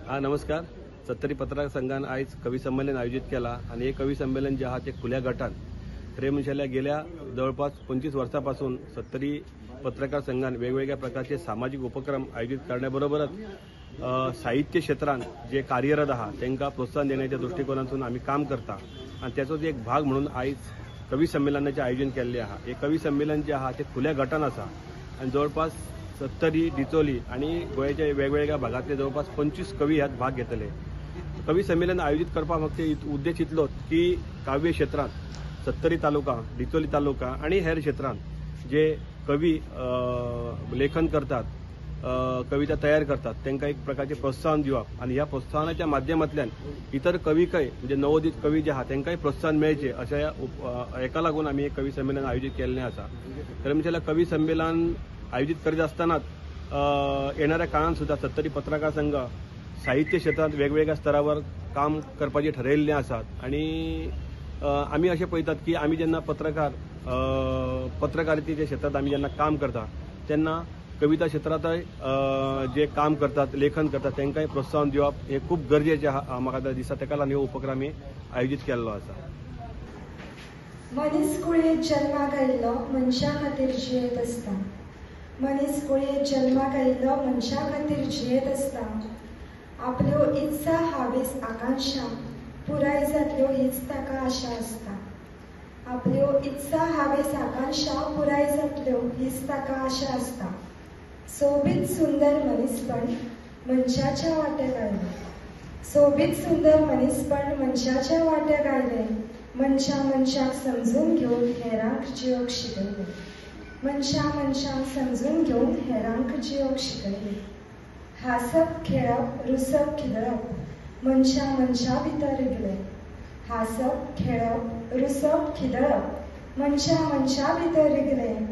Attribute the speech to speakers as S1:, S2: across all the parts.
S1: नमस्कार. सत्तरी पत्रकार संघान आज कवी संमेलन आयोजित केला आणि हे कवी संमेलन जे आहे ते खुल्या गटान खरे म्हणजे गेल्या जवळपास 25 वर्षापासून सत्तरी पत्रकार संघान वेगवेगळ्या प्रकारचे सामाजिक उपक्रम आयोजित करण्याबरोबरच साहित्य क्षेत्रात जे कार्यरत आहात त्यांना प्रोत्साहन देण्याच्या दृष्टिकोनातून आम्ही काम करता आणि त्याचाच एक भाग म्हणून आज कवी संमेलनाचे आयोजन केले आहे. हे कवी संमेलन जे आहे ते खुल्या गटान आसा आणि जवळपास सत्तरी डिचोली आणि गोव्याच्या वेगवेगळ्या भागातले जवळपास 25 कवी ह्यात भाग घेतले. कवी संमेलन आयोजित करपा फक्त उद्देश इतलोच की काव्य क्षेत्रात सत्तरी तालुका डिचोली तालुका आणि हेर क्षेत्रात जे कवी लेखन करतात कविता तयार करतात त्यांना एक प्रकारचे प्रोत्साहन दिवप आणि ह्या प्रोत्साहनाच्या माध्यमातल्यान इतर कवी काय म्हणजे नवोदित कवी जे आहात त्यांनाही प्रोत्साहन मिळचे अशा एका लागून आम्ही एक कवी संमेलन आयोजित केलेले आसा. तर म्हणजे कवी संमेलन आयोजित करीत असतानाच येणाऱ्या काळात सुद्धा सत्तरी पत्रकार संघ साहित्य क्षेत्रात वेगवेगळ्या स्तरावर काम करपाचे ठरयिल्ले आसात आणि आम्ही असे पळयतात की आम्ही जेन्ना पत्रकारितेच्या क्षेत्रात आम्ही जेन्ना काम करता तेन्ना कविता क्षेत्रातय जे काम करतात लेखन करतात त्यांनाही प्रोत्साहन दिवप हे खूप गरजेचे म्हाका दिसता. तेका लागून हो उपक्रम आम्ही आयोजित केल्लो आसा.
S2: मनीस कुळेंत जल्माक आयिल्लो मनशा खातीर जियेत आसता. मनीस कुळेंत जल्माक आयिल्लो मनशा खातीर जियेत आसता. आपल्यो इत्सा हावेस आकांक्षा पुराय जातल्यो हीच ताका आशा आसता. आपल्यो इत्सा हावेस आकांक्षा पुराय जातल्यो हीच ताका आशा आसता. सोबीत सुंदर मनीसपण मनशाच्या वाट्याक आयलें. सोबीत सुंदर मनीसपण मनशाच्या वाट्याक आयलें. मनशाक समजून घेवन हेरांक जियोंक शिकयलें. मनशाक समजून घेवन हेरांक जियोंक शिकयलें. हासप खेळप रुसप खिदळप मनशा भितर रिगलें. हासप खेळप रुसप खिदळप मनशा भितर रिगलें.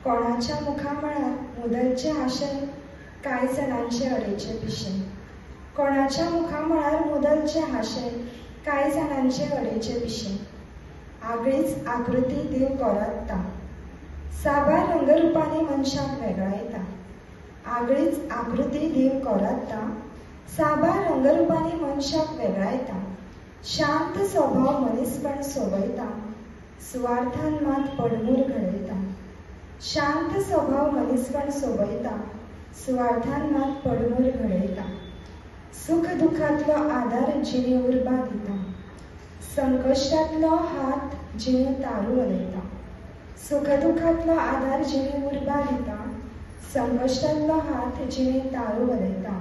S2: कोणाच्या मुखामळार मुदलचे आशेन कांय जाणांचे अरेचे पिशें. कोणाच्या मुखामळार मुदलचे आशेन कांय जाणांचे अरेचे पिशें. आगळीच आकृती देव गोरादता. साबार रंगरुपांनी मनशाक वेगळायता. आगळीच आकृती देव गोरादता. साबार रंगरुपांनी मनशाक वेगळायता. शांत स्वभाव मनीसपण सोबयता. सुवार्थान मात पडमूर घडयता. शांत स्वभाव मनीसपण सोबयता. सुवार्थान मात पडमूर घडयता. सुख दुखातलो आदार जिणे उर्बा दिता. संकश्टातलो हात जिणे तारू उलयता. सुख दुखातलो आदार जिणे उर्बा दिता. संकश्टातलो हात जिणे तारू उलयता.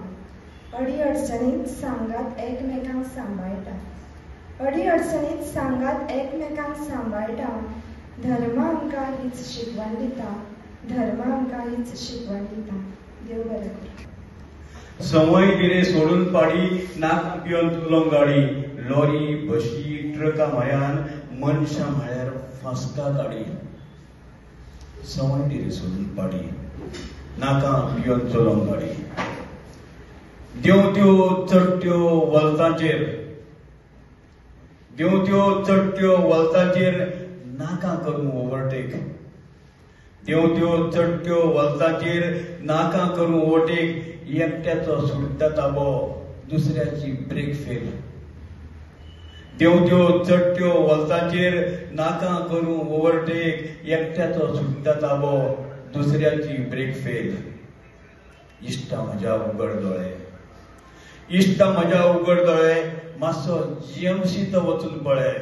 S2: अडी अडचणीत सांगात एकमेकांक सांबाळटा. अडी अडचणीत सांगात एकमेकांक सांबाळटा. धर्म आमकां हीच शिकवण दिता. धर्म आमकां हीच शिकवण दिता. देव बरें करूं.
S3: संवय गिरे सोडून पाडी नाक पिवन तुलोंग गाडी. लॉरी बशी ट्रका मायान मनशा म्हळ्यार फास्का गाडी. संवय गिरे सोडून पाडी नाका पिवन चलोंग गाडी. देव त्यो चडट्यो वलतांचेर देव त्यो चडट्यो वलतांचेर नाका करून ओवरटेक. देव त्यो चडट्यो वलतांचेर नाका करून ओवरटेक. एकट्याचो सुट्टा ताबो दुसऱ्याची ब्रेक फेल. देव त्यो चडट्यो वलतांचेर नाका करून ओवरटेक. एकट्याचो सुट्टा ताबो दुसऱ्याची ब्रेक फेल. इश्टा म्हज्या उगड दोळे. इश्टा म्हज्या उगड दोळे मातसो जीएमसीत वचून पळय.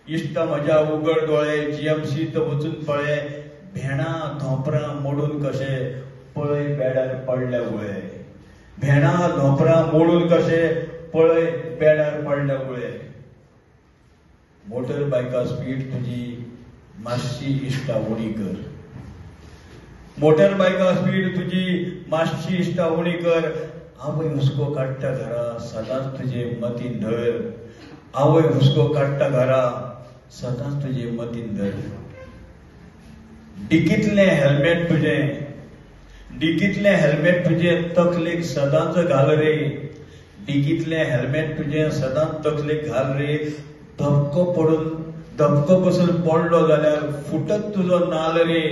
S3: इश्टा म्हज्या उगड दोळे जीएमसीत वचून पळय. भेणा धोंपरां मोडून कशे पळय बेडार पडले उळे. भेणा धोंपरां मोडून कशे पळय बेडार पडले उळे. मोटर बायका स्पीड तुजी मातशी इश्टा उणी कर. मोटर बायका स्पीड तुजी मातशी इश्टा उणी कर. आवय हुस्को काडटा घरा सदांच तुजे मतीन धर. आवय हुस्को काडटा घरा सदांच तुजे मतीन धर. डिकीतले हेल्मेट तुजे तकलेक सदांच घाल रे. डिकीतले हेल्मेट तुजे सदांच तकलेक घाल रे. धपको बसून पडलो जाल्यार फुटत तुजो नाल रे.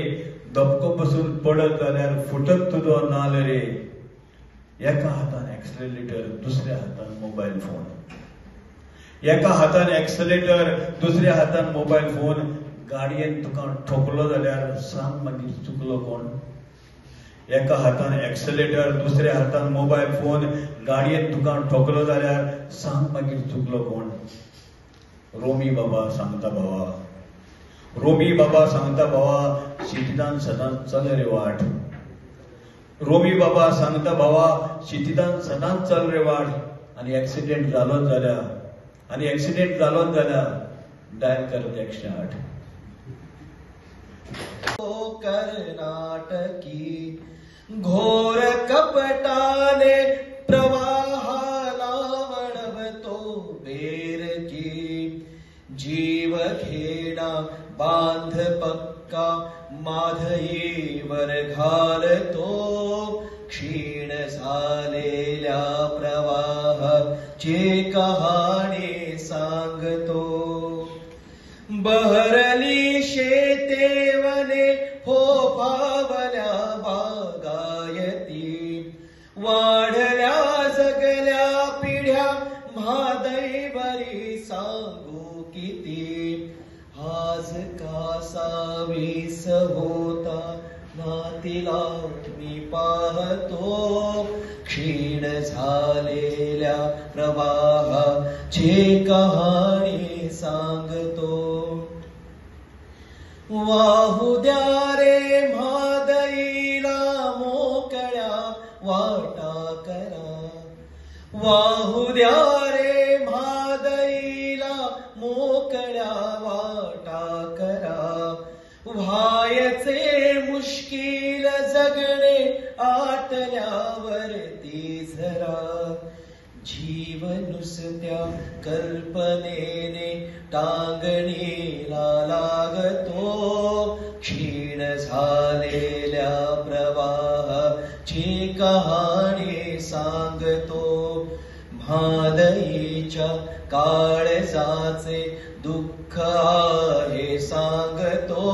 S3: धपको बसून पडत जाल्यार फुटत तुजो नाल रे. एका हातान एक्सलेटर दुसऱ्या हातान मोबाईल फोन. एका हातान एक्सलेटर दुसऱ्या हातान मोबाईल फोन. गाडयेन तुका ठोकलो जाल्यार सांग मागीर चुकलो कोण. एका हातान एक्सलेटर दुसऱ्या हातान मोबाईल फोन. गाडयेन तुका ठोकलो जाल्यार सांग मागीर चुकलो कोण. रोमी बाबा सांगता भावा, रोमी बाबा सांगता भावा, शिटीदान सदांच चल रे वाट. रोमी बाबा सांगता भावा, शिटीदान सदांच चल रे वाट. आणि ऍक्सिडेंट जालोच जाल्यार डायल कर 108.
S4: कर्नाटकी घोर कपटाने प्रवाहाला वळवतो बेरकी. जीव घेणा बांध पक्का माधईवर घालतो. क्षीण झालेल्या प्रवाहाची कहाणी सांगतो. बहरली शेतेवने फोफावल्या बागायती. वाढल्या जगल्या पिढ्या म्हादईवरी सांगू किती. आज कासावीस होता नातीला मी पाहतो. क्षीण झालेल्या प्रवाहाची कहाणी सांगतो. वाहू द्या रे म्हादईला मोकळ्या वाटा करा. वाहू द्या रे म्हादईला मोकळ्या वाटा करा. व्हायचे मुश्किल जगणे आटल्यावरती झरा. जीव नुसत्या कल्पनेने टांगणीला लागतो. क्षीण झालेल्या प्रवाहाची कहाणी सांगतो. म्हादईच्या काळजाचे दुःख आहे सांगतो.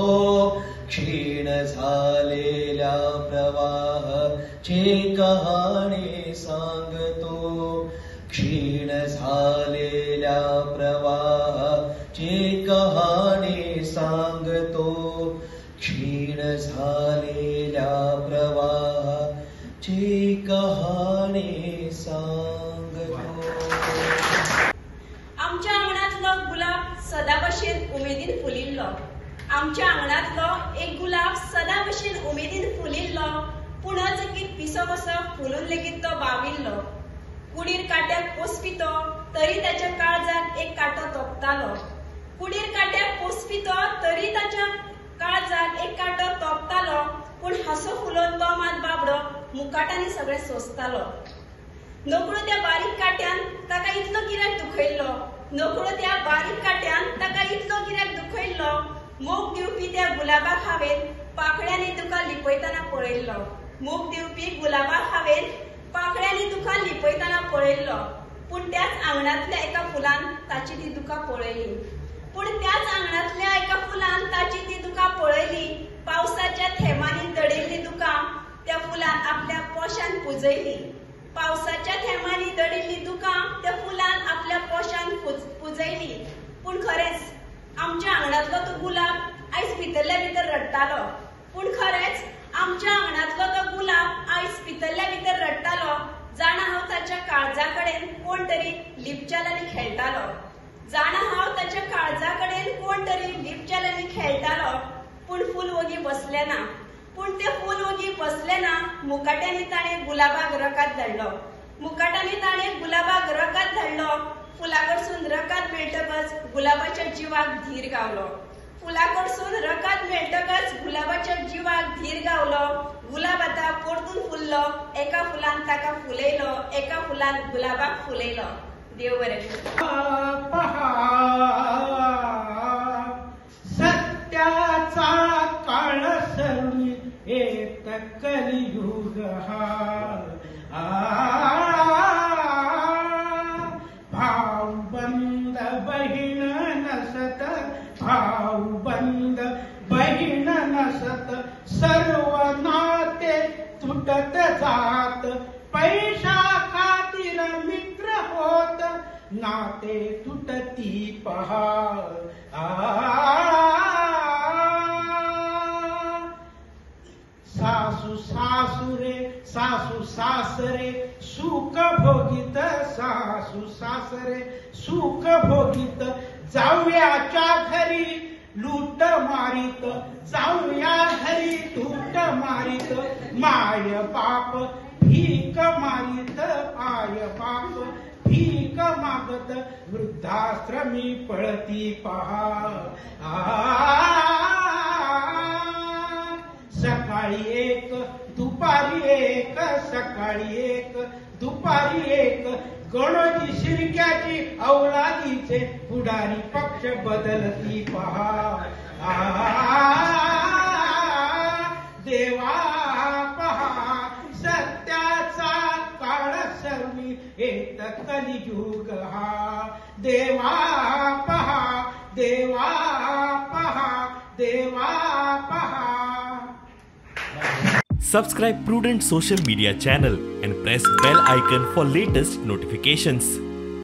S4: क्षीण झालेल्या प्रवाहाची कहाणी सांगतो. क्षीण झालेल्या प्रवाहाची कहाणी सांगतो. क्षीण झालेल्या प्रवाहाची कहाणी सांगतो.
S5: आमच्या अंगणातलो गुलाब सदा भशेन उमेदीन फुलिल्लो. आमच्या अंगणातलो एक गुलाब सदा भशेन उमेदीन फुलिल्लो. पूण जकीत पिसो कसो फुलून लेगीत तो बाविल्लो. कुडीर काट्याक पोसपी तो तरी ताच्या काळजाक एक कांटो तोपतालो. कुडीर काट्याक पोसपी तो तरी ताच्या काळजाक एक कांटो तोपतालो. पूण हांसो फुलोवन तो मात बाबडो मुकाटांनी सगळें सोंसतालो. नोकळो त्या बारीक काट्यान ताका इतलो गिरायक दुखयल्लो. नोकळो त्या बारीक काट्यान ताका इतलो गिरायक दुखयल्लो. मोग दिवपी त्या गुलाबाक हांवेन पाकळ्यांनी तुका लिपयतना पळयल्लो. मोग दिवपी गुलाबाक हांवेन पाकळ्यांनी तुका लिपयतना पळयल्लो. पूण त्याच आंगणातल्या एका फुलान ताची ती दुका पळयली. पूण त्याच आंगणातल्या एका फुलान ताची ती दुका पळयली. पावसाच्या थेंबांनी दडिल्ली दुका त्या फुलान आपल्या पोशान पुजयली. पावसाच्या थेंबांनी दडिल्ली दुका त्या फुलान आपल्या पोशान पुजयली. पूण खरेंच आमच्या आंगणातलो तो गुलाब आयज भितरल्या भितर रडटालो. पूण खरेंच आमच्या आंगणातलो तो गुलाब आयज भितरल्या भितर रडटालो. जाणा हांव ताच्या काळजा कडेन कोण तरी लिपचाल्यांनी खेळटालो. जाणा हांव ताच्या काळजा कडेन कोण तरी लिपचाल्यांनी खेळटालो. पूण फूल वगी बसलें ना. पूण ते फूल वगी बसलें ना. मुकाट्यांनी ताणें गुलाबाक रकात धाडलो. मुकाटांनी ताणें गुलाबाक रकात धाडलो. फुलाकडसून रकात मेळटकच गुलाबाच्या जिवाक धीर गावलो. फुलाकडसून रकात मेळटकच गुलाबाच्या जिवाक धीर गावलो. गुलाब आतां परतून फुल्लो. एका फुलान ताका फुलयलो. एका फुलान गुलाबाक फुलयलो. देव बरें करूं.
S6: सत्याचा काळ सरून येत कलियुग भाऊबंद बहीण नसत. भाऊबंद बहीण नसत. सर्व नाते तुटत जात. पैसे नाते तुटती पहा. सासू सासुरे सासू सासरे सुख भोगित, सासू सासरे सुख भोगित, जाऊयाच्या घरी लूट मारित, जाऊया घरी लूट मारित, माय बाप भीक मारित, आय बाप भीक मागत, वृद्धाश्रमी पळती पहा. सकाळी एक दुपारी एक, सकाळी एक दुपारी एक, गणोजी शिर्क्याची अवलादीचे पुढारी पक्ष बदलती पहा. देवा पहा सत्याचा काळ सर्वी येत कलियुग हा. देवा पहा, देवा पहा, देवा पहा.
S7: Subscribe Prudent Social Media channel and press bell icon for latest notifications.